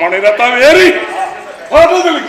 ಮಣಿರಥವೇರಿ ಪಾದದಲ್ಲಿ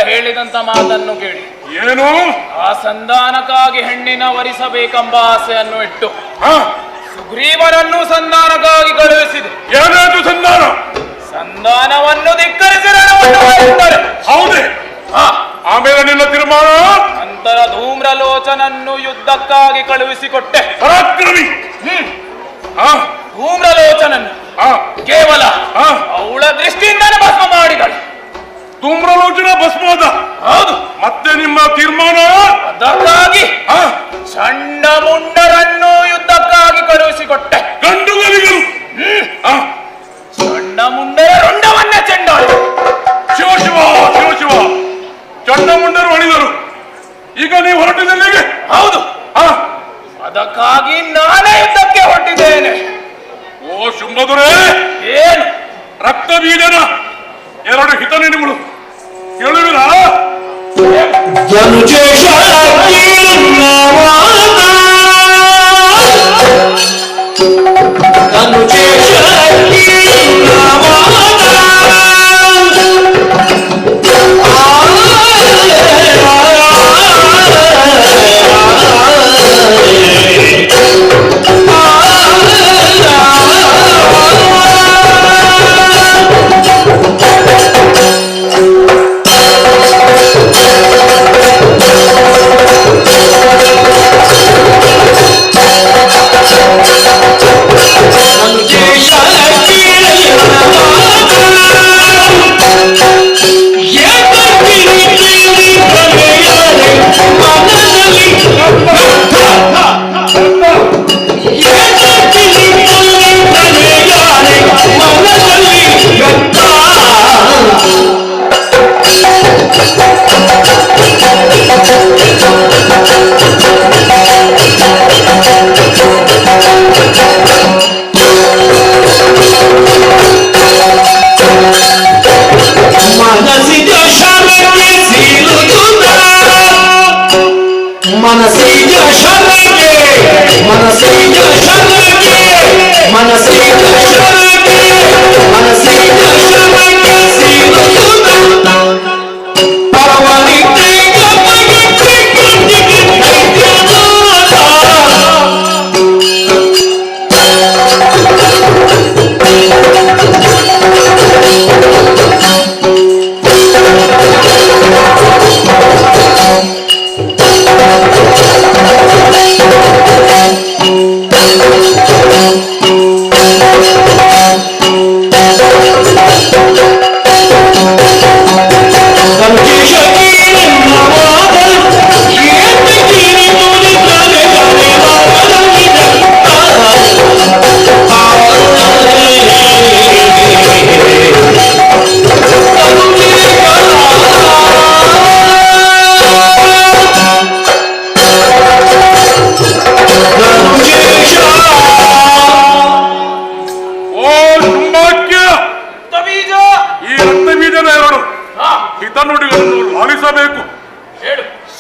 ಹೇಳಿದಂತ ಮಾತನ್ನು ಕೇಳಿ ಏನು ಆ ಸಂಧಾನಕ್ಕಾಗಿ ಹೆಣ್ಣಿನ ವರಿಸಬೇಕೆಂಬ ಆಸೆಯನ್ನು ಇಟ್ಟು ಸುಗ್ರೀವನನ್ನು ಸಂಧಾನಕ್ಕಾಗಿ ಕಳುಹಿಸಿದೆ. ಏನಾಯ್ತು ಸಂಧಾನ? ಸಂಧಾನವನ್ನು ಧಿಕ್ಕರಿಸಿ ರಣವನ್ನು ಹೌದೇ? ಆಮೇಲೆ ನಿನ್ನ ತೀರ್ಮಾನ? ನಂತರ ಧೂಮ್ರಲೋಚನನ್ನು ಯುದ್ಧಕ್ಕಾಗಿ ಕಳುಹಿಸಿಕೊಟ್ಟೆ. ಪರಾಕ್ರಮಿ ಧೂಮ್ರಲೋಚನನ್ನು ಕೇವಲ ಅವಳ ದೃಷ್ಟಿಯಿಂದ ಭಸ್ಮ ಮಾಡಿದಳು. ಧೂಮ್ರಲೋಚನ ಭಸ್ಮದ? ಹೌದು. ಮತ್ತೆ ನಿಮ್ಮ ತೀರ್ಮಾನ? ಅದಕ್ಕಾಗಿ ಚಂಡಮುಂಡರನ್ನು ಯುದ್ಧಕ್ಕಾಗಿ ಕಳುಹಿಸಿಕೊಟ್ಟೆ. ಗಂಡುಗಲಿಗಳು ಚಂಡಮುಂಡರ ರುಂಡವನ್ನೇ ಚೆಂಡಾಡಿ. ಶಿವ ಶಿವ ಶಿವ ಶಿವ, ಚಂಡಮುಂಡರು ಅಣಿದರು. ಈಗ ನೀವು ಹೊರಟಿದ್ದಲ್ಲಿಗೆ? ಹೌದು. ಅದಕ್ಕಾಗಿ ನಾನೇ ಯುದ್ಧಕ್ಕೆ ಹೊರಟಿದ್ದೇನೆ. ಓ ಶುಂಭದುರೇ, ಏನು ರಕ್ತ ಬೀಜನ 2 ಹಿತನಿಡಿಗಳು ಕೇಳುವಿರಾ?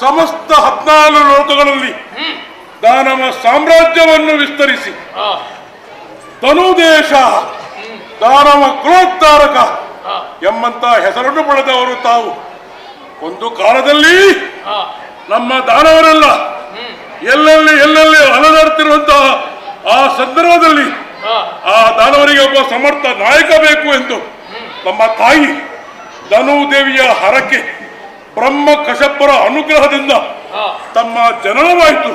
ಸಮಸ್ತ 14 ಲೋಕಗಳಲ್ಲಿ ದಾನವ ಸಾಮ್ರಾಜ್ಯವನ್ನು ವಿಸ್ತರಿಸಿ ತನುದೇಶ ದಾನವ ಕುಲೋದ್ಧಾರಕ ಎಂಬಂತ ಹೆಸರನ್ನು ಪಡೆದವರು ತಾವು. ಒಂದು ಕಾಲದಲ್ಲಿ ನಮ್ಮ ದಾನವರೆಲ್ಲ ಎಲ್ಲೆಲ್ಲಿ ಅಲದಾಡ್ತಿರುವಂತಹ ಆ ಸಂದರ್ಭದಲ್ಲಿ ಆ ದಾನವರಿಗೆ ಒಬ್ಬ ಸಮರ್ಥ ನಾಯಕ ಬೇಕು ಎಂದು ನಮ್ಮ ತಾಯಿ ಧನುದೇವಿಯ ಹರಕೆ ಬ್ರಹ್ಮ ಕಶ್ಯಪರ ಅನುಗ್ರಹದಿಂದ ತಮ್ಮ ಜನನವಾಯಿತು.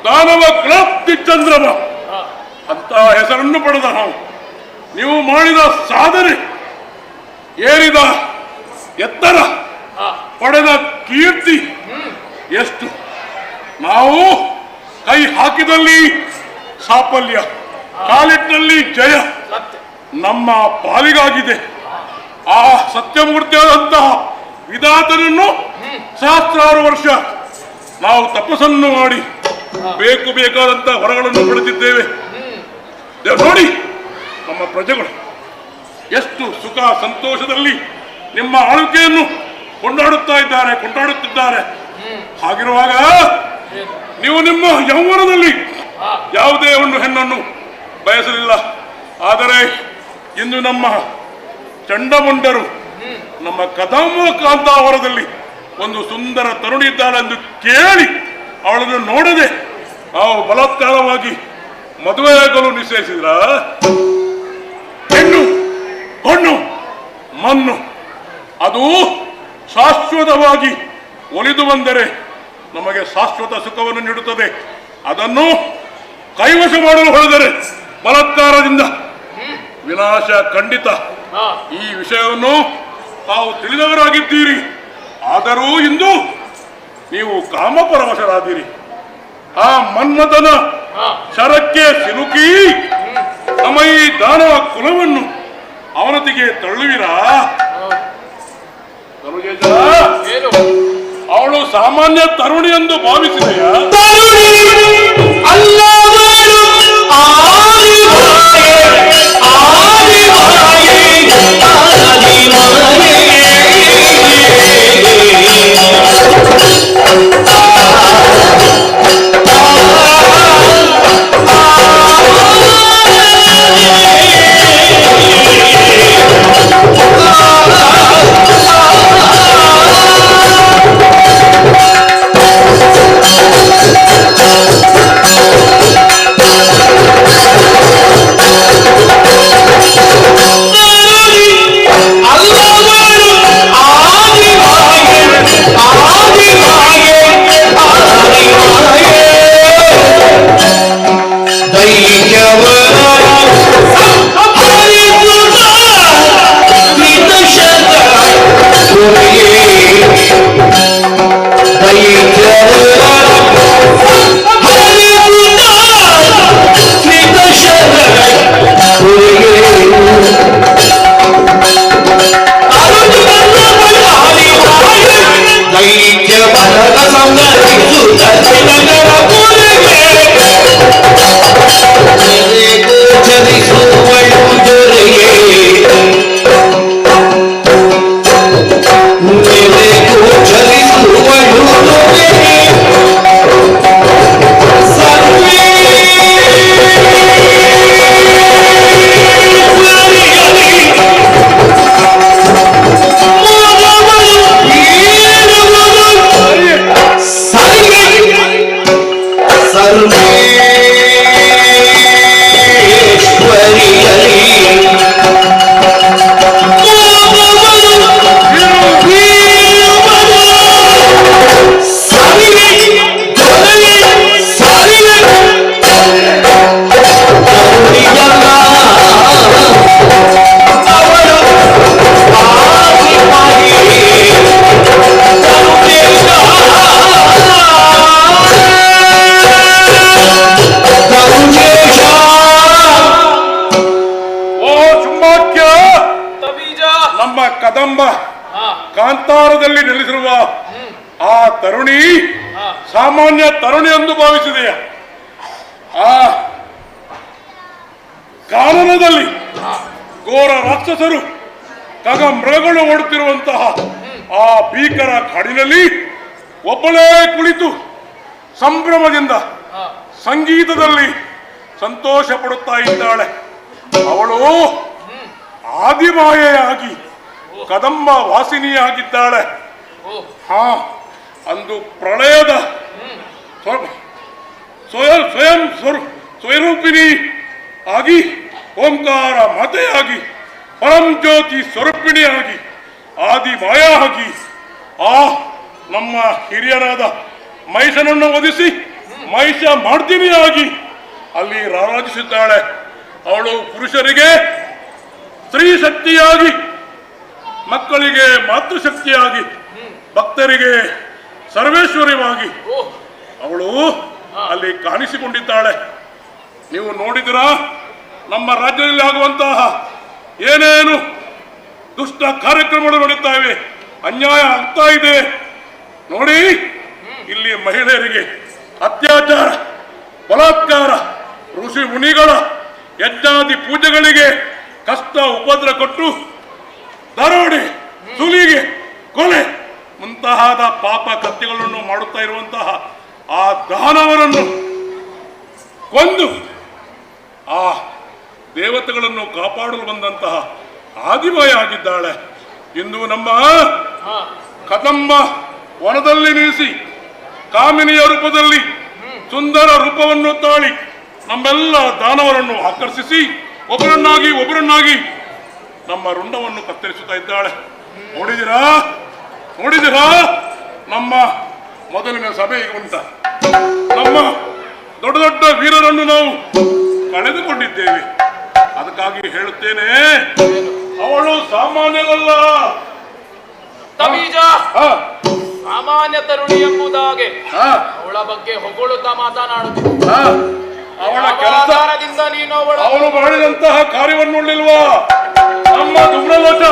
ದಾನವ ಕ್ರಾಂತಿ ಚಂದ್ರಮ ಅಂತ ಹೆಸರನ್ನು ಪಡೆದ ನಾವು. ನೀವು ಮಾಡಿದ ಸಾಧನೆ, ಏರಿದ ಎತ್ತರ, ಪಡೆದ ಕೀರ್ತಿ ಎಷ್ಟು. ನಾವು ಕೈ ಹಾಕಿದಲ್ಲಿ ಸಾಫಲ್ಯ, ಕಾಲಿಟ್ಟಲ್ಲಿ ಜಯ ನಮ್ಮ ಪಾಲಿಗಾಗಿದೆ. ಆ ಸತ್ಯಮೂರ್ತಿಯಾದಂತಹ ವಿಧಾತನನ್ನು ಸಹಸ್ರಾರು ವರ್ಷ ನಾವು ತಪಸ್ಸನ್ನು ಮಾಡಿ ಬೇಕಾದಂತಹ ವರಗಳನ್ನು ಪಡೆದಿದ್ದೇವೆ. ನೋಡಿ, ನಮ್ಮ ಪ್ರಜೆಗಳು ಎಷ್ಟು ಸುಖ ಸಂತೋಷದಲ್ಲಿ ನಿಮ್ಮ ಆಳ್ವಿಕೆಯನ್ನು ಕೊಂಡಾಡುತ್ತಿದ್ದಾರೆ. ಹಾಗಿರುವಾಗ ನೀವು ನಿಮ್ಮ ಯೌವನದಲ್ಲಿ ಯಾವುದೇ ಒಂದು ಹೆಣ್ಣನ್ನು ಬಯಸಲಿಲ್ಲ. ಆದರೆ ಇಂದು ನಮ್ಮ ಚಂಡಮುಂಡರು ನಮ್ಮ ಕದಂಬ ಕಾಂತಾವರದಲ್ಲಿ ಒಂದು ಸುಂದರ ತರುಣಿ ಇದ್ದಾಳೆ ಎಂದು ಕೇಳಿ ಅವಳನ್ನು ನೋಡದೆ ನಾವು ಬಲಾತ್ಕಾರವಾಗಿ ಮದುವೆಯಾಗಲು ನಿಶ್ಚಯಿಸಿದ್ರ? ಹೆಣ್ಣು ಹೊಣ್ಣು ಮಣ್ಣು ಅದು ಶಾಶ್ವತವಾಗಿ ಒಲಿದು ಬಂದರೆ ನಮಗೆ ಶಾಶ್ವತ ಸುಖವನ್ನು ನೀಡುತ್ತದೆ. ಅದನ್ನು ಕೈವಶ ಮಾಡಲು ಹೊಡೆದರೆ ಬಲಾತ್ಕಾರದಿಂದ ವಿನಾಶ ಖಂಡಿತ. ಈ ವಿಷಯವನ್ನು ತಾವು ತಿಳಿದವರಾಗಿದ್ದೀರಿ. ಆದರೂ ಇಂದು ನೀವು ಕಾಮಪರವಶರಾದಿರಿ. ಆ ಮನ್ಮಥನ ಶರಕ್ಕೆ ಸಿಲುಕಿ ನಮ್ಮ ಈ ದಾನವ ಕುಲವನ್ನು ಅವನತಿಗೆ ತಳ್ಳುವಿರಾ? ಅವಳು ಸಾಮಾನ್ಯ ತರುಣಿ ಎಂದು ಭಾವಿಸಿದೆಯಾ? ಕದಂಬ ಕಾಂತಾರದಲ್ಲಿ ನೆಲೆಸಿರುವ ಆ ತರುಣಿ ಸಾಮಾನ್ಯ ತರುಣಿ ಎಂದು ಭಾವಿಸಿದೆಯ? ಆ ಕಾನನದಲ್ಲಿ ಘೋರ ರಾಕ್ಷಸರು ಖಗ ಮೃಗಗಳು ಓಡುತ್ತಿರುವಂತಹ ಆ ಭೀಕರ ಕಾಡಿನಲ್ಲಿ ಒಬ್ಬಳೇ ಕುಳಿತು ಸಂಭ್ರಮದಿಂದ ಸಂಗೀತದಲ್ಲಿ ಸಂತೋಷ ಪಡುತ್ತಾ ಇದ್ದಾಳೆ. ಅವಳು ಆದಿಮಾಯೆಯಾಗಿ ಕದಂಬ ವಾಸಿನಿಯಾಗಿದ್ದಾಳೆ. ಹಾ, ಅಂದು ಪ್ರಳಯದ ಸ್ವಯಂರೂಪಿಣಿ ಆಗಿ ಓಂಕಾರ ಮಾತೆಯಾಗಿ ಪರಂಜ್ಯೋತಿ ಸ್ವರೂಪಿಣಿಯಾಗಿ ಆದಿಮಾಯ ಆಗಿ ಆ ನಮ್ಮ ಹಿರಿಯರಾದ ಮಹಿಷನನ್ನು ವಧಿಸಿ ಮಹಿಷ ಮಾರ್ದಿನಿಯಾಗಿ ಅಲ್ಲಿ ರಾರಾಜಿಸಿದ್ದಾಳೆ. ಅವಳು ಪುರುಷರಿಗೆ ಸ್ತ್ರೀ ಶಕ್ತಿಯಾಗಿ, ಮಕ್ಕಳಿಗೆ ಮಾತೃಶಕ್ತಿಯಾಗಿ, ಭಕ್ತರಿಗೆ ಸರ್ವೇಶ್ವರವಾಗಿ ಅವಳು ಅಲ್ಲಿ ಕಾಣಿಸಿಕೊಂಡಿದ್ದಾಳೆ. ನೀವು ನೋಡಿದಿರಾ ನಮ್ಮ ರಾಜ್ಯದಲ್ಲಿ ಆಗುವಂತಹ ಏನೇನು ದುಷ್ಟ ಕಾರ್ಯಕ್ರಮಗಳು ನಡೀತಾ ಇವೆ, ಅನ್ಯಾಯ ಆಗ್ತಾ ಇದೆ ನೋಡಿ. ಇಲ್ಲಿ ಮಹಿಳೆಯರಿಗೆ ಅತ್ಯಾಚಾರ, ಬಲಾತ್ಕಾರ, ಋಷಿ ಮುನಿಗಳ ಯಜ್ಞಾದಿ ಪೂಜೆಗಳಿಗೆ ಕಷ್ಟ ಉಪದ್ರ ಕೊಟ್ಟು ದರೋಡೆ, ಸುಲಿಗೆ, ಕೊಲೆ ಮುಂತಾದ ಪಾಪ ಕೃತ್ಯಗಳನ್ನು ಮಾಡುತ್ತಾ ಇರುವಂತಹ ಆ ದಾನವರನ್ನು ಕೊಂದು ಆ ದೇವತೆಗಳನ್ನು ಕಾಪಾಡಲು ಬಂದಂತಹ ಆದಿಮಾಯ ಆಗಿದ್ದಾಳೆ. ಇಂದು ನಮ್ಮ ಕದಂಬ ವನದಲ್ಲಿ ನಿಲ್ಲಿಸಿ ಕಾಮಿನಿಯ ರೂಪದಲ್ಲಿ ಸುಂದರ ರೂಪವನ್ನು ತಾಳಿ ನಮ್ಮೆಲ್ಲ ದಾನವರನ್ನು ಆಕರ್ಷಿಸಿ ಒಬ್ಬರನ್ನಾಗಿ ನಮ್ಮ ರುಂಡವನ್ನು ಕತ್ತರಿಸುತ್ತಾ ಇದ್ದಾಳೆ. ನೋಡಿದಿರಾ ನಮ್ಮ ಮೊದಲಿನ ಸಭೆ ಈಗ ಉಂಟ. ನಮ್ಮ ದೊಡ್ಡ ದೊಡ್ಡ ವೀರರನ್ನು ನಾವು ಕಳೆದುಕೊಂಡಿದ್ದೇವೆ. ಅದಕ್ಕಾಗಿ ಹೇಳುತ್ತೇನೆ, ಅವಳು ಸಾಮಾನ್ಯರಲ್ಲ. ತಬೀಜ ಸಾಮಾನ್ಯ ತರುಣಿ ಎಂಬುದಾಗೆ ಅವಳ ಬಗ್ಗೆ ಹೊಗಳುತ್ತಾ ಮಾತನಾಡುತ್ತಿದ್ದ. ಅವಳ ಕೆಲಸದಿಂದ ನೀನು ಅವಳು ಮಾಡಿದಂತಹ ಕಾರ್ಯವನ್ನು ನೋಡಲಿಲ್ವಾ? ನಮ್ಮ ದುಮ್ರಲೋಚ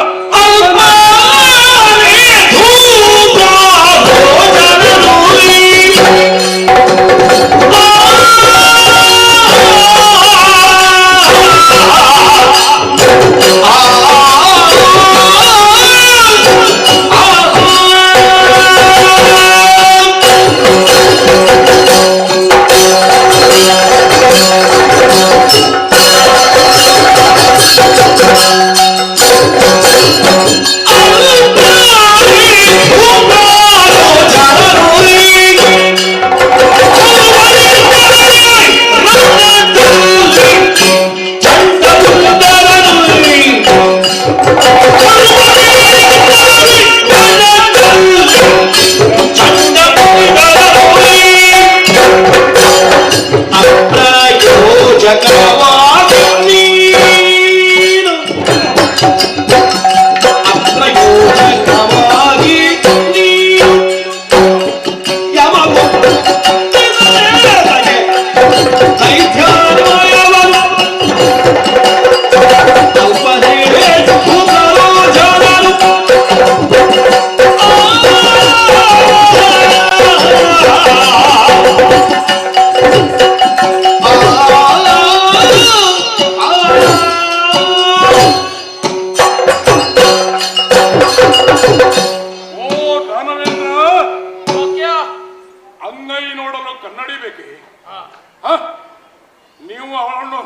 ನೀವು ಅವಳನ್ನು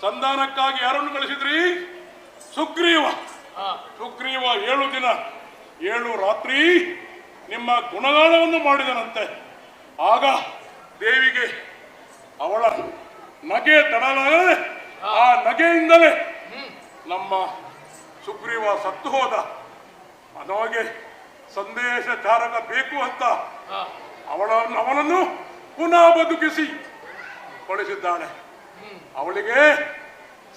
ಸಂಧಾನಕ್ಕಾಗಿ ಯಾರನ್ನು ಕಳಿಸಿದ್ರಿ? ಸುಗ್ರೀವ 7 ದಿನ 7 ರಾತ್ರಿ ನಿಮ್ಮ ಗುಣಗಾನವನ್ನು ಮಾಡಿದನಂತೆ. ಆಗ ದೇವಿಗೆ ಅವಳ ನಗೆ ತಡಲಾಗದೆ ಆ ನಗೆಯಿಂದಲೇ ನಮ್ಮ ಸುಗ್ರೀವ ಸತ್ತು ಹೋದ. ನಮಗೆ ಸಂದೇಶ ಚಾರಕ ಬೇಕು ಅಂತ ಅವನನ್ನು ಪುನಃ ಬದುಕಿಸಿ ಕಳಿಸಿದ್ದಾಳೆ. ಅವಳಿಗೆ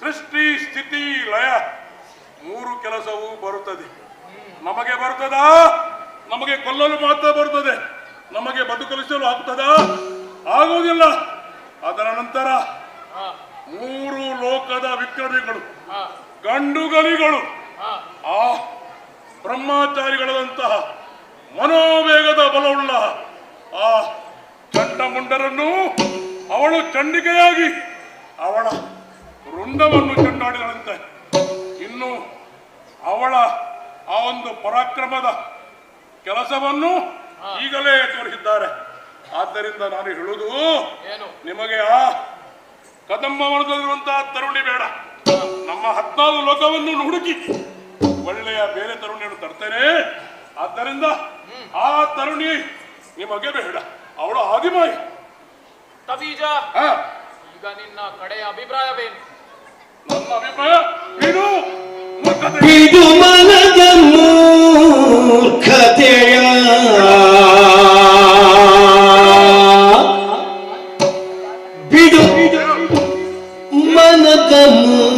ಸೃಷ್ಟಿ, ಸ್ಥಿತಿ, ಲಯ 3 ಕೆಲಸವೂ ಬರುತ್ತದೆ. ನಮಗೆ ಬರುತ್ತದಾ? ನಮಗೆ ಕೊಲ್ಲಲು ಮಾತ್ರ ಬರುತ್ತದೆ. ನಮಗೆ ಬದುಕಲಿಸಲು ಆಗ್ತದಾ? ಆಗುವುದಿಲ್ಲ. ಅದರ ನಂತರ 3 ಲೋಕದ ವಿಕ್ರಮಿಗಳು, ಗಂಡುಗಲಿಗಳು, ಆ ಬ್ರಹ್ಮಚಾರಿಗಳಂತಹ ಮನೋವೇಗದ ಬಲವುಳ್ಳ ಆ ಚಂಡಮುಂಡರನ್ನು ಅವಳು ಚಂಡಿಕೆಯಾಗಿ ಅವಳ ರುಂಡವನ್ನು ಚೆಂಡಾಡಿದಂತೆ. ಇನ್ನು ಅವಳ ಆ ಒಂದು ಪರಾಕ್ರಮದ ಕೆಲಸವನ್ನು ಈಗಲೇ ತೋರಿಸಿದ್ದಾರೆ. ಆದ್ದರಿಂದ ನಾನು ಹೇಳುವುದು, ನಿಮಗೆ ಆ ಕದಂಬವನದಲ್ಲಿರುವಂತಹ ತರುಣಿ ಬೇಡ. ನಮ್ಮ 14 ಲೋಕವನ್ನು ಹುಡುಕಿ ಒಳ್ಳೆಯ ಬೇರೆ ತರುಣಿಯನ್ನು ತರ್ತೇನೆ. ಆದ್ದರಿಂದ ಆ ತರುಣಿ ನಿಮಗೆ ಬೇಡ, ಅವಳ ಆದಿಮಾಯಿ. ತಬೀಜ, ಈಗ ನಿನ್ನ ಕಡೆಯ ಅಭಿಪ್ರಾಯವೇನು? ನನ್ನ ಅಭಿಪ್ರಾಯ ಇದು ಮನದ ಮೂರ್ಖತೆಯ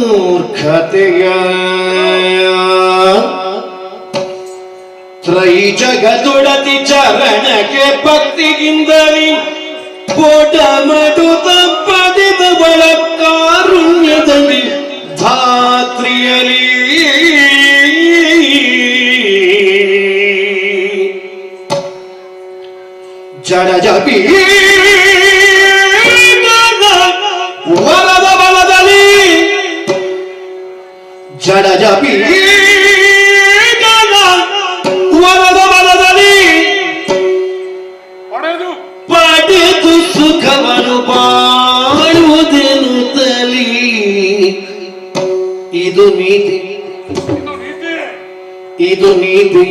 ಮೂರ್ಖತೆಯ ತ್ರೈ ಜಗದೊಡತಿ ಚರಣಕ್ಕೆ ಭಕ್ತಿಗಿಂದಲಿ ಕೋಟ ಮಡು ತಪ್ಪದಿದ ಬಳ ಕಾರುಣ್ಯದಲ್ಲಿ ಧಾತ್ರಿಯಲಿ ಜಡಜಪಿ ವರದ ಬಲದಲ್ಲಿ ಜಡಜಪಿ ವರದ ಬಲದಲ್ಲಿ ಪಡೆದು ಸುಖವನ್ನು ಬಾಳುವುದೆನು ತಲಿ ಇದು ನೀತಿ ಇದು ನೀತಿ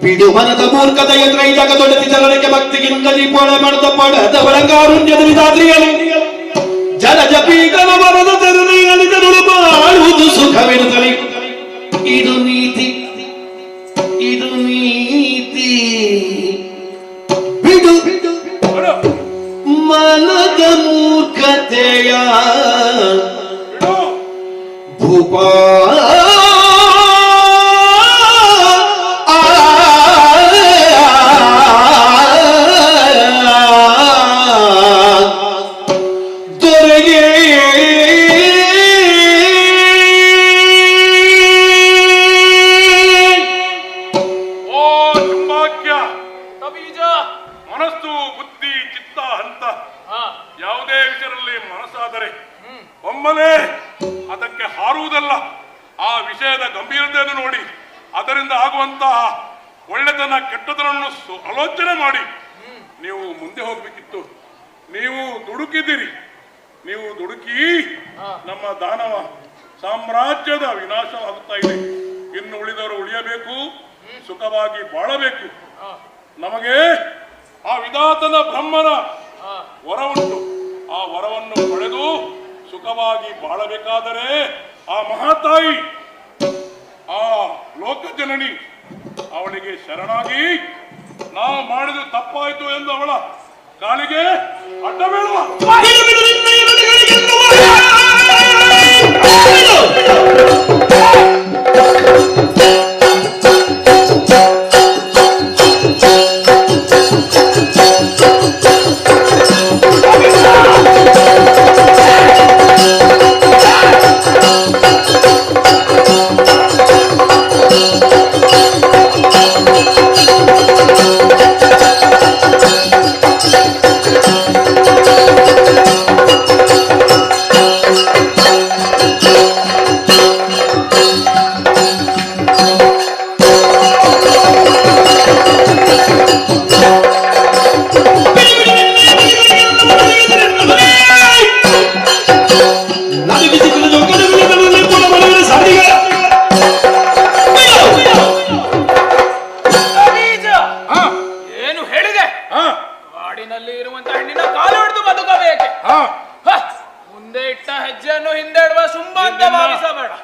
ಬಿಡುಮನದ ಮೂರ್ಖತೆಯ ತ್ರೈ ಜಗದೊಡತಿ ಚರಣಕ್ಕೆ ಭಕ್ತಿಗಿಂದಲಿ ಪೊಳ ಮಡದ ಪಡದವಳ ಕಾರುಣ್ಯದಲ್ಲಿ ದಾತ್ರಿಯಲಿ ಜಲಜಪೀಕನ ಬರದ ತೆರಳಿಗಳಿದಳು ಬಾಳುವುದು ಸುಖವೆನುತ್ತಲಿ ಇದು ನೀತಿ ಇದು ನೀತಿ ಬಿಡು ಮನದ ಮೂರ್ಖತೆಯ ಭೂಪ ಮನಸ್ಸು ಬುದ್ಧಿ ಚಿತ್ತ ಹಂತ ಯಾವುದೇ ವಿಷಯದಲ್ಲಿ ಮನಸ್ಸಾದರೆ ಒಮ್ಮನೆ ಅದಕ್ಕೆ ಹಾರುವುದಲ್ಲ. ಆ ವಿಷಯದ ಗಂಭೀರತೆಯನ್ನು ನೋಡಿ ಅದರಿಂದ ಆಗುವಂತಹ ಒಳ್ಳೆತನ ಕೆಟ್ಟತನವನ್ನು ಆಲೋಚನೆ ಮಾಡಿ ನೀವು ಮುಂದೆ ಹೋಗ್ಬೇಕಿತ್ತು. ನೀವು ದುಡುಕಿದ್ದೀರಿ. ನೀವು ದುಡುಕಿ ನಮ್ಮ ದಾನವ ಸಾಮ್ರಾಜ್ಯದ ವಿನಾಶವಾಗುತ್ತಾ ಇದೆ. ಇನ್ನು ಉಳಿದವರು ಉಳಿಯಬೇಕು, ಸುಖವಾಗಿ ಬಾಳಬೇಕು. ನಮಗೆ ಆ ವಿಧಾತನ ಬ್ರಹ್ಮನ ವರ ಉಂಟು. ಆ ವರವನ್ನು ಪಡೆದು ಸುಖವಾಗಿ ಬಾಳಬೇಕಾದರೆ ಆ ಮಹಾತಾಯಿ, ಆ ಲೋಕಜನನಿ ಅವಳಿಗೆ ಶರಣಾಗಿ ನಾವು ಮಾಡಿದ ತಪ್ಪಾಯಿತು ಎಂದು ಅವಳ ಕಾಲಿಗೆ ಅಡ್ಡ ಬೀಳುವ.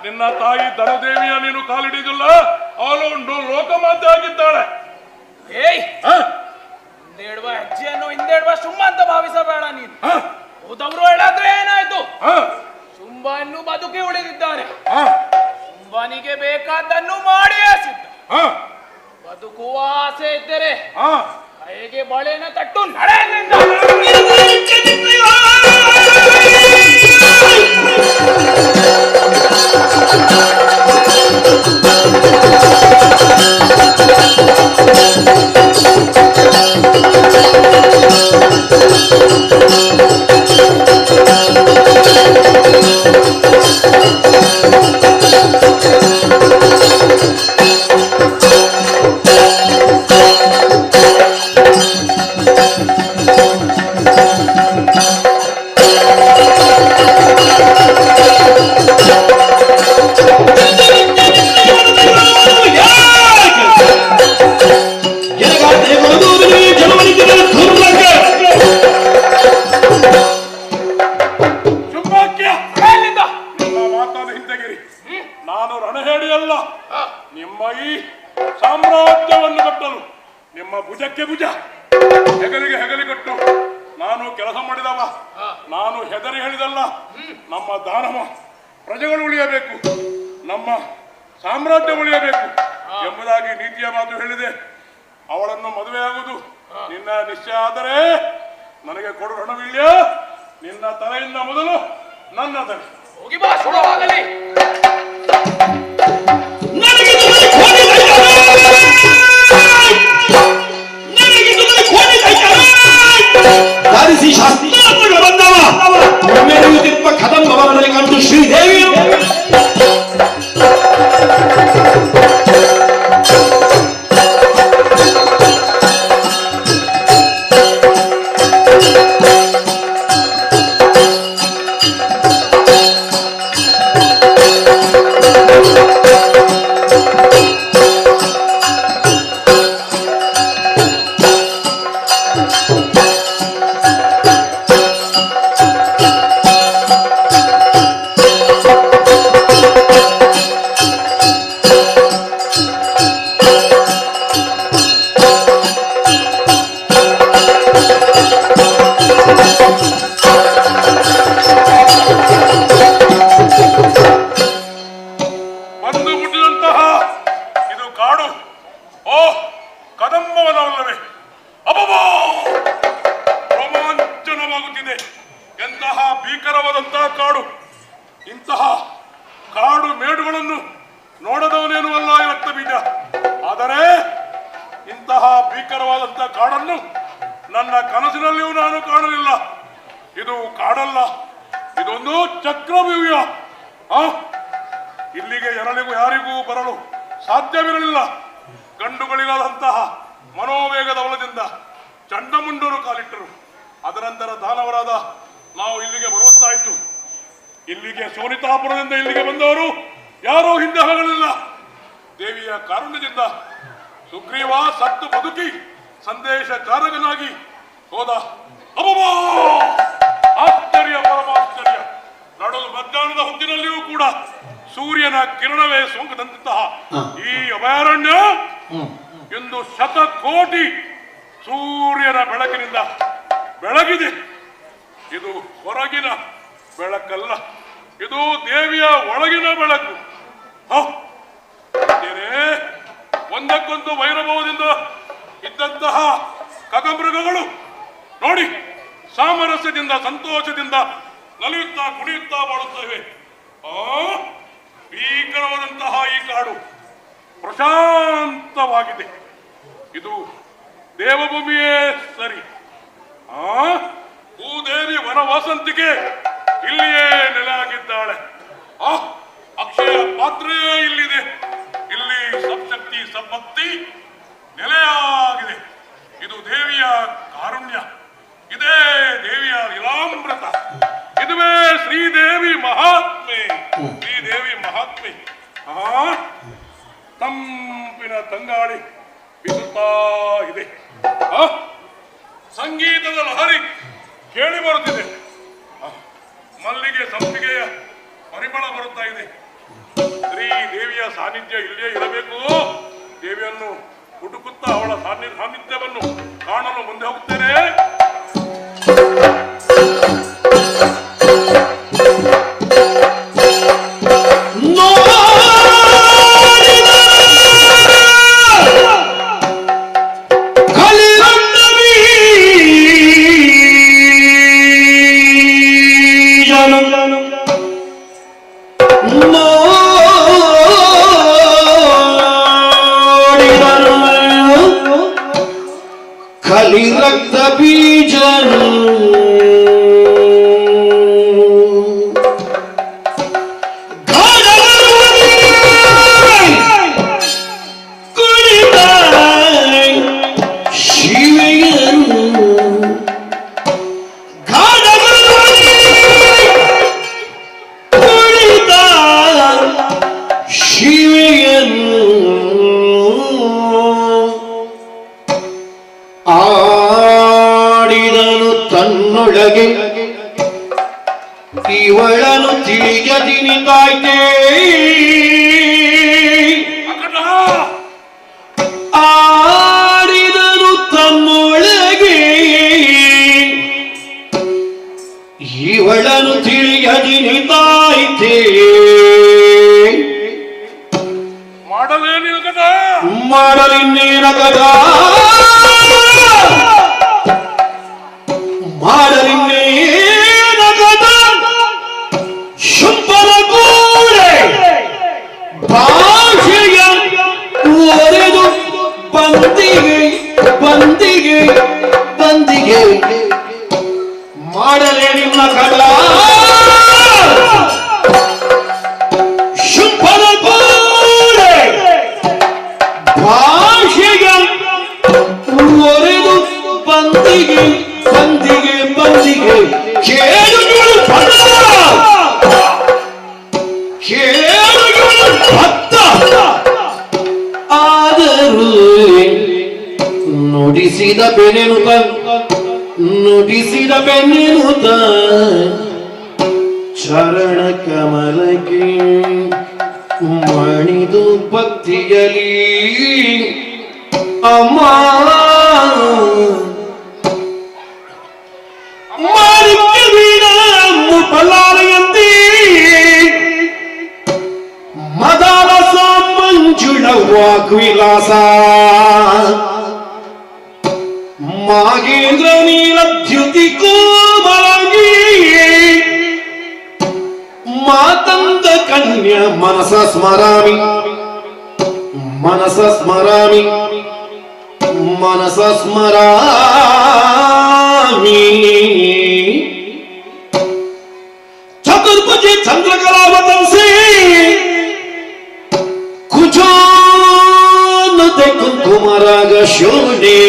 ನಿನ್ನ ತಾಯಿ ಧನದೇವಿಯ ನೀನು ಕಾಲಿಡಿದಿಲ್ಲ, ಅವಳು ಲೋಕಮಾತೆ ಆಗಿದ್ದಾಳೆ. ಹಿಂದೇಡುವ ಹೆಜ್ಜೆಯನ್ನು ಹಿಂದೇಡುವ ಶುಂಭ ಅಂತ ಭಾವಿಸಬೇಡ ನೀನು. ಹೋದವರು ಹೇಳಾದ್ರೆ ಏನಾಯ್ತು? ಶುಂಭ ಇನ್ನು ಬದುಕಿ ಉಳಿದಿದ್ದಾನೆ. ಶುಂಭನಿಗೆ ಬೇಕಾದ್ದನ್ನು ಮಾಡಿಯೇ ಸಿದ್ಧ. ಬದುಕುವ ಆಸೆ ಇದ್ದರೆ ಕೈಗೆ ಬಳೆನ ತಟ್ಟು ನಡೆಯಲಿಂದ. ನಾನು ರಣಹೇಡಿಯಲ್ಲ. ನಿಮ್ಮ ಈ ಸಾಮ್ರಾಜ್ಯವನ್ನು ಕಟ್ಟಲು ನಿಮ್ಮ ಭುಜಕ್ಕೆ ಭುಜ, ಹೆಗಲಿಗೆ ಹೆಗಲಿಕೊಟ್ಟು ನಾನು ಕೆಲಸ ಮಾಡಿದವ, ನಾನು ಹೆದರಿ ಹೇಳಿದಲ್ಲ. ನಮ್ಮ ದಾನವ ಪ್ರಜೆಗಳು ಉಳಿಯಬೇಕು, ನಮ್ಮ ಸಾಮ್ರಾಜ್ಯ ಉಳಿಯಬೇಕು ಎಂಬುದಾಗಿ ನೀತಿಯ ಮಾತು ಹೇಳಿದೆ. ಅವಳನ್ನು ಮದುವೆಯಾಗುವುದು ನಿನ್ನ ನಿಶ್ಚಯ ಆದರೆ ನನಗೆ ಕೊಡು ಋಣವಿಲ್ಲ. ನಿನ್ನ ತಲೆಯಿಂದ ಮೊದಲು ನನ್ನ ತಲೆ. ಹೋಗಿ ಬಾ, ಶುಭವಾಗಲಿ. ಧಾರಿಸಿ ಶಾಸ್ತ್ರಾತ್ಮಕ ಬಂದವ ಮೆರೆಯುತ್ತಿರುವ ಕದಂಬ ಭವನದಲ್ಲಿ ಕಂಡು ಶ್ರೀದೇವಿಯು ನನ್ನ ಕನಸಿನಲ್ಲಿಯೂ ನಾನು ಕಾಣಲಿಲ್ಲ. ಇದು ಕಾಡಲ್ಲ, ಇದೊಂದು ಚಕ್ರವ್ಯೂಹ. ಇಲ್ಲಿಗೆ ಯಾರಿಗೂ ಬರಲು ಸಾಧ್ಯವಿರಲಿಲ್ಲ. ಗಂಡುಗಳಿಗಾದಂತಹ ಮನೋವೇಗದ ಬಲದಿಂದ ಚಂಡಮುಂಡರು ಕಾಲಿಟ್ಟರು. ಅದನಂತರ ದಾನವರಾದ ನಾವು ಇಲ್ಲಿಗೆ ಬರುವಂತಾಯಿತು. ಇಲ್ಲಿಗೆ ಸೋನಿತಾಪುರದಿಂದ ಇಲ್ಲಿಗೆ ಬಂದವರು ಯಾರೂ ಹಿಂದೆ ಹೋಗಲಿಲ್ಲ. ದೇವಿಯ ಕಾರುಣ್ಯದಿಂದ ಸುಗ್ರೀವ ಸತ್ತು ಬದುಕಿ ಸಂದೇಶ ಚಾರಕನಾಗಿ ಹೋದ. ಆಶ್ಚರ್ಯ, ಪರಮಾಶ್ಚರ್ಯ. ನಡುವು ಮಧ್ಯಾಹ್ನದ ಹೊತ್ತಿನಲ್ಲಿಯೂ ಕೂಡ ಸೂರ್ಯನ ಕಿರಣವೇ ಸೋಂಕದಂತಹ ಈ ಅಭಯಾರಣ್ಯ ಎಂದು ಶತಕೋಟಿ ಸೂರ್ಯನ ಬೆಳಕಿನಿಂದ ಬೆಳಗಿದೆ. ಇದು ಹೊರಗಿನ ಬೆಳಕಲ್ಲ, ಇದು ದೇವಿಯ ಒಳಗಿನ ಬೆಳಕು. ಒಂದಕ್ಕೊಂದು ವೈರಭವದಿಂದ ಇದ್ದಂತಹ ಖಗಮೃಗಗಳು ನೋಡಿ ಸಾಮರಸ್ಯದಿಂದ ಸಂತೋಷದಿಂದ ನಲಿಯುತ್ತಾ ಕುಣಿಯುತ್ತಾ ಬಾಳುತ್ತವೆ. ಭೀಕರವಾದಂತಹ ಈ ಕಾಡು ಪ್ರಶಾಂತವಾಗಿದೆ. ಇದು ದೇವಭೂಮಿಯೇ ಸರಿ. ಭೂದೇವಿ ವನವಾಸಂತಿಗೆ ಇಲ್ಲಿಯೇ ನೆಲೆಯಾಗಿದ್ದಾಳೆ. ಅಕ್ಷಯ ಪಾತ್ರೆಯೇ ಇಲ್ಲಿದೆ. ಇಲ್ಲಿ ಸಬ್ಶಕ್ತಿ ಸಬ್ಬಕ್ತಿ ನೆಲೆಯಾಗಿದೆ. ಇದು ದೇವಿಯ ಕಾರುಣ್ಯ, ಇದೇ ದೇವಿಯ ಲೀಲಾಮೃತ, ಇದುವೇ ಶ್ರೀದೇವಿ ಮಹಾತ್ಮೆ. ಶ್ರೀದೇವಿ ಮಹಾತ್ಮೆ. ತಂಪಿನ ತಂಗಾಳಿ ಬೀಸುತ್ತಾ ಇದೆ. ಸಂಗೀತದ ಲಹರಿ ಕೇಳಿ ಬರುತ್ತಿದೆ. ಮಲ್ಲಿಗೆ ಸಂಪಿಗೆಯ ಪರಿಮಳ ಬರುತ್ತಾ ಇದೆ. ಶ್ರೀ ದೇವಿಯ ಸಾನ್ನಿಧ್ಯ ಇಲ್ಲೇ ಇರಬೇಕು. ದೇವಿಯನ್ನು ಹುಡುಕುತ್ತಾ ಅವಳ ಸಾನ್ನಿಧ್ಯವನ್ನು ಕಾಣಲು ಮುಂದೆ ಹೋಗುತ್ತೇನೆ. ರಕ್ತ ಬೀಜನು ಕುಳಿತ ಶಿವೆಯನು ಕುಳಿತ ಶಿವೆಯನು ಆಡಿದನು ತನ್ನೊಳಗೆ ಇವಳನು ತಿಳಿಯದಿನಿ ತಾಯ್ತೆ. ಆಡಿದನು ತನ್ನೊಳಗೆ ಮಾಡಲೇನಿಲ್ಲ ಕದ ಮಾಡಲಿನ್ನೇನ ಕದ ಮಾಡಲಿನ್ನೇನ ಕದ ಶುಂಭನ ಕೂಡೆ ಭಾಷೆಯ ಒರೆದು ಬಂದಿಗೆ ಬಂದಿಗೆ ಬಂದಿಗೆ ಮಾಡಲೇನಿಲ್ಲ ಕದ ಶುಂಭನ ಕೂಡೆ ಭಾಷೆಯ ಒರೆದು ಬಂದಿಗೆ ಬಂದಿಗೆ ಬಂದಿಗೆ ಕೇಳುಗಳು ಕೇಳುಗಳು ಭತ್ತ ಆದರೂ ನುಡಿಸಿದ ಬೆನೆನುತ ನುಡಿಸಿದ ಬೆನ್ನೆನುತ ಚರಣ ಕಮಲಕ್ಕೆ ಮಣಿದು ಭಕ್ತಿಯಲಿ ಅಮ್ಮ ಮುಪಲಾಲಯಂತಿ ಮದಾಲಸ ಮಂಜುಳ ವಾಗ್ವಿಲಾಸ ಮಾಗೇಂದ್ರ ನೀಲದ್ಯುತಿ ಕೋಮಲಂಗಿ ಮಾತಂದ ಕನ್ಯ ಮನಸ ಸ್ಮರಾಮಿ ಮನಸ ಸ್ಮರಾಮಿ ಮನಸ ಸ್ಮರಾಮಿ ಚತುರ್ಭುಜಿ ಚಂದ್ರಕಲಾವತಂಸಿ ಕುಜಾನತೆ ಕುಂಕುಮರಾಗ ಶೋಣೆ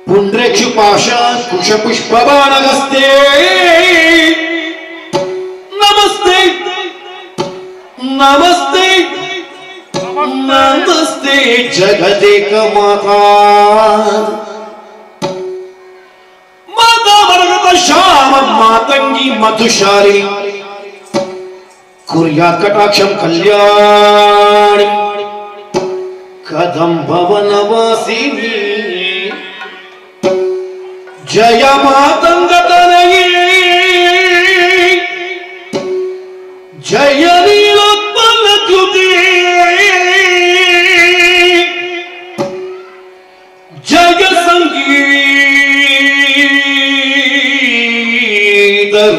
ಪುಂಡ್ರೇಕ್ಷು ಪಾಶ ಕುಶ ಪುಷ್ಪ ಬಾಣಗಸ್ತೆ ನಮಸ್ತೆ ನಮಸ್ತೆ ನಮಸ್ತೆ ಜಗದೇಕ ಮಾತಾ ಶ್ಯಾಮ ಮಾತಂಗಿ ಮಧುಶಾಲಿ ಕುರ್ಯಾತ್ ಕಟಾಕ್ಷಂ ಕಲ್ಯಾಣಿ ಕದಂಬವನವಾಸಿನಿ ಜಯ ಮಾತಂಗತನಯೇ ಜಯ ನೀಲೋತ್ಪನ್ನ ದ್ಯುತಿ ಜಯ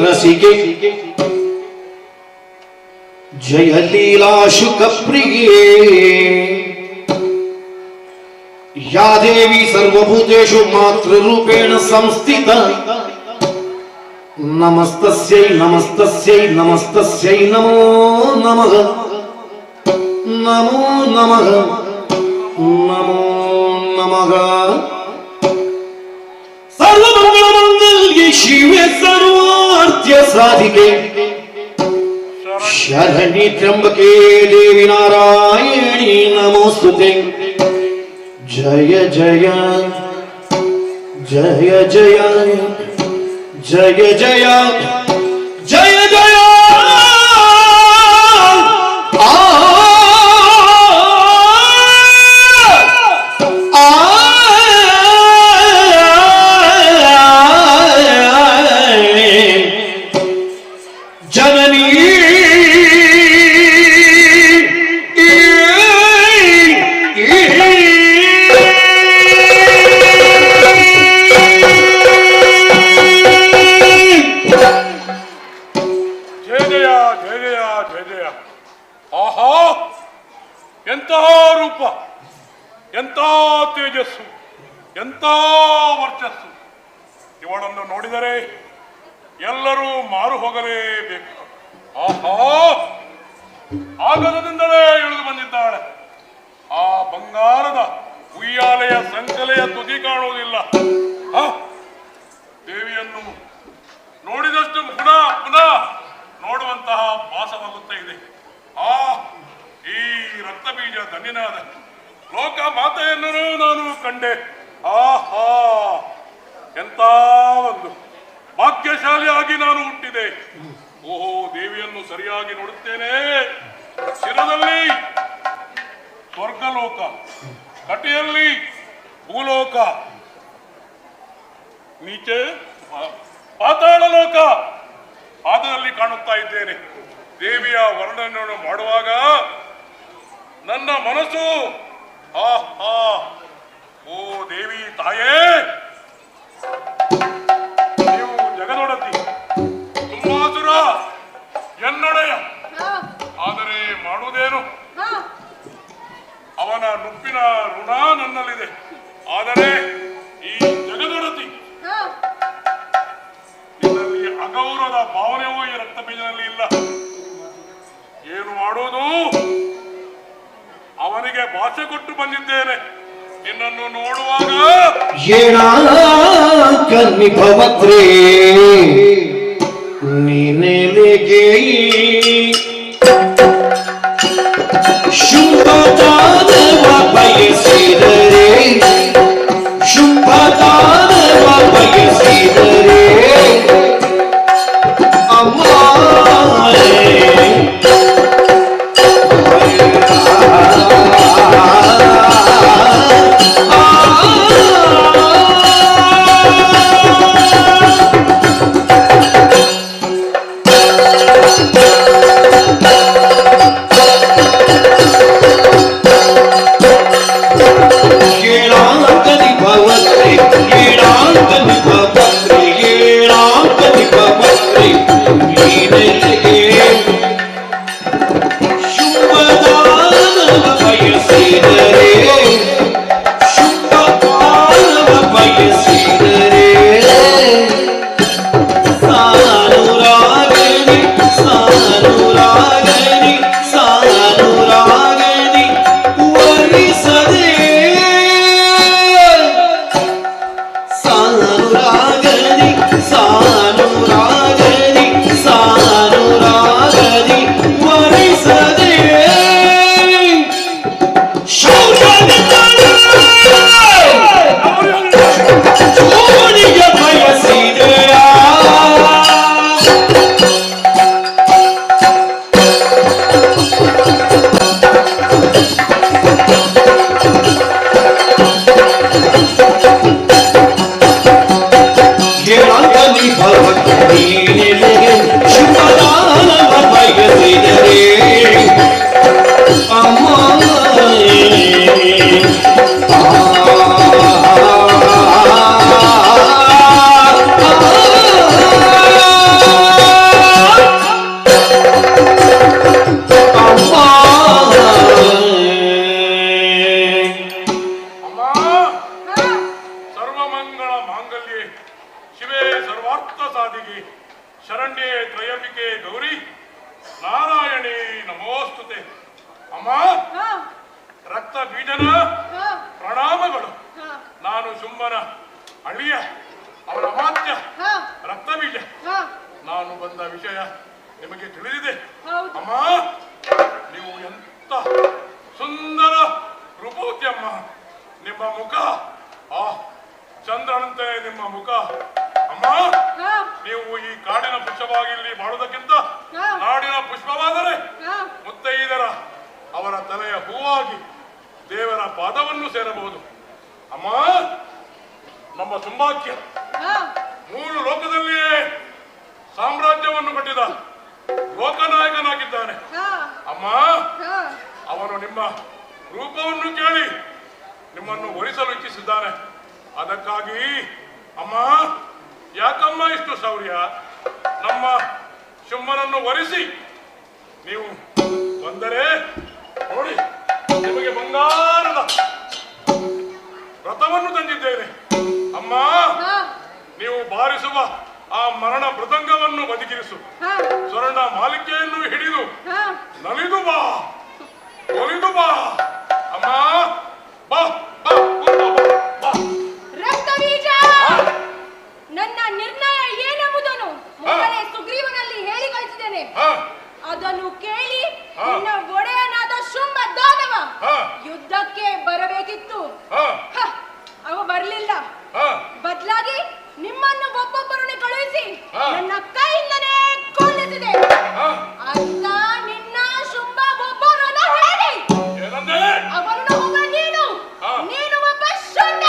ರಸಿಗೆ ಜಯ ಲೀಲಾ ಶುಕ ಪ್ರಿಯೇ ಯಾ ದೇವಿ ಸರ್ವಭೂತೇಷು ಮಾತೃರೂಪೇಣ ಸಂಸ್ಥಿತ ನಮಸ್ತಸ್ಯೈ ನಮಸ್ತಸ್ಯೈ ನಮಸ್ತಸ್ಯೈ ನಮೋ ನಮಃ ನಮೋ ನಮಃ ನಮೋ ನಮಃ ಸರ್ವಮಂಗಳಮಂಗಲ್ಯೆ ಶಿವೆ ಸರ್ವಾರ್ಥ್ಯ ಸಾಧಿಕೆ ಶರಣಿ ತ್ರ್ಯಂಬಕೆ ದೇವಿ ನಾರಾಯಣಿ ನಮೋಸ್ತುತೆ ಜಯ ಜಯ ಜಯ ಜಯ ಜಯ ಜಯ ಜಯ ಜಯ ಎಂತ ತೇಜಸ್ಸು, ಎಂತ ವರ್ಚಸ್ಸು. ಇವಳನ್ನು ನೋಡಿದರೆ ಎಲ್ಲರೂ ಮಾರು ಹೋಗಲೇಬೇಕು. ಆಹಾ, ಆಗದದಿಂದಲೇ ಇಳಿದು ಬಂದಿದ್ದಾಳೆ. ಆ ಬಂಗಾರದ ಉಯ್ಯಾಲೆಯ ಸಂಕಲೆಯ ತುದಿ ಕಾಣುವುದಿಲ್ಲ. ದೇವಿಯನ್ನು ನೋಡಿದಷ್ಟು ಪುನಃ ಪುನಃ ನೋಡುವಂತಹ ಭಾಸವಾಗುತ್ತಾ ಇದೆ. ಈ ರಕ್ತ ಬೀಜ ಧನ್ಯನಾದ ಲೋಕ ಮಾತೆಯನ್ನು ನಾನು ಕಂಡೆ. ಆಹಾ, ಎಂತ ಒಂದು ಭಾಗ್ಯಶಾಲಿಯಾಗಿ ನಾನು ಹುಟ್ಟಿದೆ. ಓಹೋ, ದೇವಿಯನ್ನು ಸರಿಯಾಗಿ ನೋಡುತ್ತೇನೆ. ಶಿರದಲ್ಲಿ ಸ್ವರ್ಗಲೋಕ, ಕಟಿಯಲ್ಲಿ ಭೂಲೋಕ, ನೀಚೆ ಪಾತಾಳ ಲೋಕ. ಪಾದದಲ್ಲಿ ಕಾಣುತ್ತಾ ಇದ್ದೇನೆ. ದೇವಿಯ ವರ್ಣನೆಯನ್ನು ಮಾಡುವಾಗ ನನ್ನ ಮನಸ್ಸು ಆಹಾ, ಓ ದೇವಿ ತಾಯೇ, ನೀವು ಜಗದೊಡತಿ, ತುಂಬಾಸುರ ಎನ್ನೊಡೆಯ. ಆದರೆ ಮಾಡುವುದೇನು? ಅವನ ನುಪ್ಪಿನ ಋಣ ನನ್ನಲ್ಲಿದೆ. ಆದರೆ ಈ ಜಗದೊಡತಿ ಇದರಲ್ಲಿ ಅಗೌರವದ ಭಾವನೆಯೂ ಈ ರಕ್ತ ಬೀಜದಲ್ಲಿ ಇಲ್ಲ. ಏನು ಮಾಡುವುದು? ಅವನಿಗೆ ಭಾಷೆ ಕೊಟ್ಟು ಬಂದಿದ್ದೇನೆ. ನಿನ್ನನ್ನು ನೋಡುವಾಗ ಕನ್ನಿಪವತ್ರೇ ನೀನೆಲೆಗೆ ಶುಭದಾನವ ಬಯಸಿದರೆ, ಶುಭದಾನವ ಬಯಸಿದರೆ ಅಮ್ಮ ಶರಣ್ಯೇ ತ್ರಯಂಬಿಕೆ ಗೌರಿ ನಾರಾಯಣಿ ನಮೋಸ್ತುತೆ. ಅಮ್ಮ, ರಕ್ತ ಬೀಜನ ಪ್ರಣಾಮಗಳು. ನಾನು ಶುಂಭನ ಅಳಿಯ, ಅವರ ಅಮಾತ್ಯ ರಕ್ತ ಬೀಜ. ನಾನು ಬಂದ ವಿಷಯ ನಿಮಗೆ ತಿಳಿದಿದೆ. ಅಮ್ಮ, ನೀವು ಎಂತ ಸುಂದರ ರೂಪವತಿಯಮ್ಮ. ನಿಮ್ಮ ಮುಖ ಚಂದ್ರನಂತೆ ನಿಮ್ಮ ಮುಖ. ಅಮ್ಮ, ನೀವು ಈ ಕಾಡಿನ ಪುಷ್ಪವಾಗಿ ಇಲ್ಲಿ ಮಾಡುವುದಕ್ಕಿಂತ ನಾಡಿನ ಪುಷ್ಪವಾದರೆ ಮುತ್ತೈದರ ಅವರ ತಲೆಯ ಹೂವಾಗಿ ದೇವರ ಪಾದವನ್ನು ಸೇರಬಹುದು. ಅಮ್ಮ, ನಮ್ಮ ಸುಂಭಾಕ್ಯ 3 ಲೋಕದಲ್ಲಿಯೇ ಸಾಮ್ರಾಜ್ಯವನ್ನು ಕಟ್ಟಿದ ಲೋಕನಾಯಕನಾಗಿದ್ದಾನೆ. ಅಮ್ಮ, ಅವನು ನಿಮ್ಮ ರೂಪವನ್ನು ಕೇಳಿ ನಿಮ್ಮನ್ನು ವರಿಸಲು ಇಚ್ಛಿಸಿದ್ದಾನೆ. ಅದಕ್ಕಾಗಿ ಅಮ್ಮ, ಯಾಕಮ್ಮ ಇಷ್ಟು ಶೌರ್ಯ? ನಮ್ಮ ಶುಂಭನನ್ನು ವರಿಸಿ ನೀವು ಬಂದರೆ ನೋಡಿ, ನಿಮಗೆ ಬಂಗಾರದ ರಥವನ್ನು ತಂದಿದ್ದೇನೆ. ಅಮ್ಮ, ನೀವು ಬಾರಿಸುವ ಆ ಮರಣ ಮೃದಂಗವನ್ನು ಬದಿಗಿರಿಸು. ಸ್ವರ್ಣ ಮಾಲಿಕೆಯನ್ನು ಹಿಡಿದು ನಲಿದು ಬಾ, ಒಲಿದು ಬಾ. ಅಮ್ಮ, ಬಾ ಬಾ ಬಾ. ರಕ್ತಬೀಜ, ನನ್ನ ನಿರ್ಣಯ ಏನೆಂಬುದನ್ನು ಮೊದಲೇ ಸುಗ್ರೀವನಲ್ಲಿ ಹೇಳಿ ಕಳಿಸಿದ್ದೇನೆ. ಅದನ್ನು ಕೇಳಿ ನಿನ್ನ ಒಡೆಯನಾದ ಶುಂಭ ದಾನವ ಯುದ್ಧಕ್ಕೆ ಬರಬೇಕಿತ್ತು. ಅವ ಬರಲಿಲ್ಲ. ಬದಲಾಗಿ ನಿಮ್ಮನ್ನು ಒಬ್ಬೊಬ್ಬರನ್ನು ಕಳುಹಿಸಿ ನನ್ನ ಕೈಯಿಂದನೇ ಕೊಲ್ಲಿಸಿದೆ. ಅಂತ ನಿನ್ನ ಶುಂಭ ಒಬ್ಬರನ್ನ ಹೇಳಿ ಅವರನ್ನ ಒಬ್ಬ ನೀನು, ನೀನು ಒಬ್ಬ ಶುಂಠ.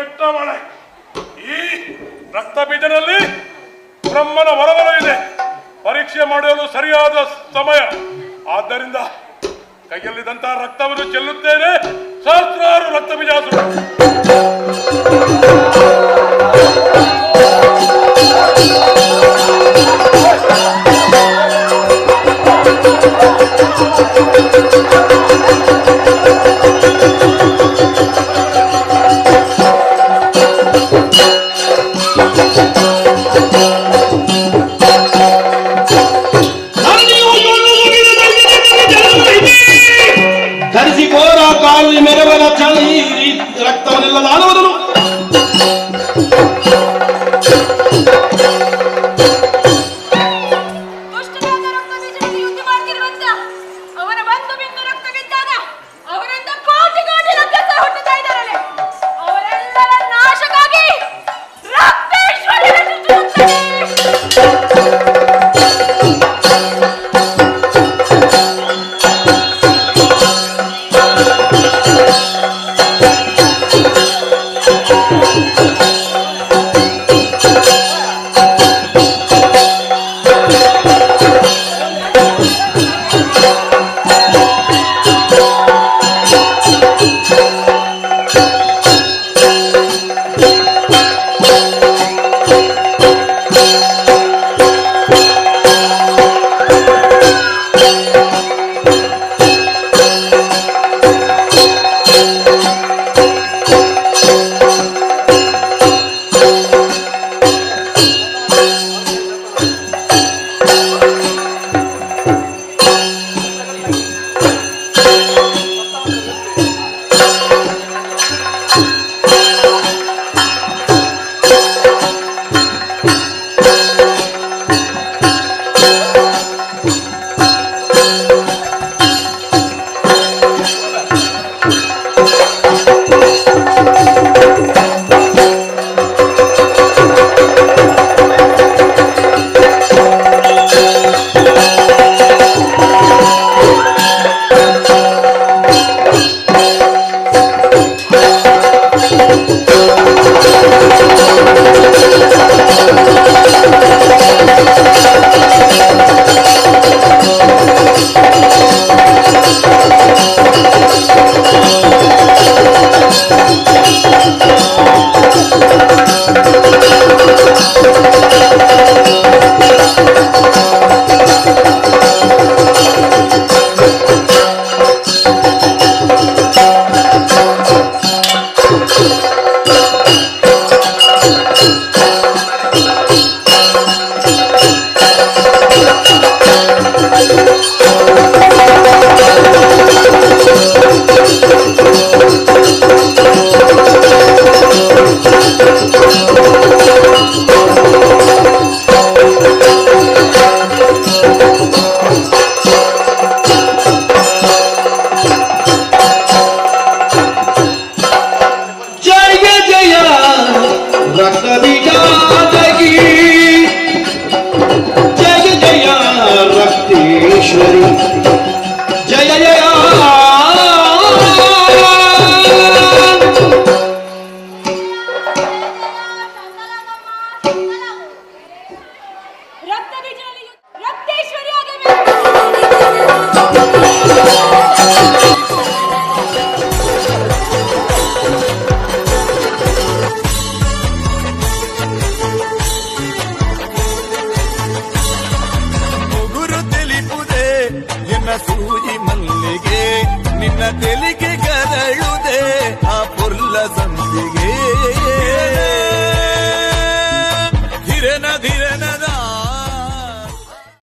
ಕೆಟ್ಟವಳೆ. ಈ ರಕ್ತ ಬೀಜದಲ್ಲಿ ಬ್ರಹ್ಮನ ವರವರ ಇದೆ. ಪರೀಕ್ಷೆ ಮಾಡಲು ಸರಿಯಾದ ಸಮಯ. ಆದ್ದರಿಂದ ಕೈಯಲ್ಲಿದ್ದಂತಹ ರಕ್ತವನ್ನು ಚೆಲ್ಲುತ್ತೇನೆ. ಸಹಸ್ರಾರು ರಕ್ತ ಬೀಜಾಸುರ. ಧರಿಸಿಕೋರ ಕಾಲಿ ಮೆರವನ ಚಳಿ ರಕ್ತವನ್ನೆಲ್ಲ ನಾನುವುದನು. ದುಷ್ಟನಾದ ರಕ್ತ ಬೀಜದಲ್ಲಿ ಯುದ್ಧ ಮಾಡ್ತಿರುವಂತ ಅವನ ಬಂಧು ಬಿಂದು ರಕ್ತ ಬಿದ್ದಾಗ ಅವರಿಂದ ಕೋಟಿ ಕೋಟಿ ರಕ್ತ ಹುಟ್ಟುತ್ತಾ ಇದ್ದಾರಲ್ಲ, ಅವರೆಲ್ಲರ ನಾಶಕ್ಕಾಗಿ ರಕ್ತೇಶ್ವರಿಯ ಸೃಷ್ಟಿಸುತ್ತಾನೆ. ಸೂಜಿ ಮಲ್ಲಿಗೆ ನಿನ್ನ ತೆಲಿಗೆ ಗರಳುದೆ ಆ ಪುರ್ಲ ಸಂಪಿಗೆ ಹಿರನ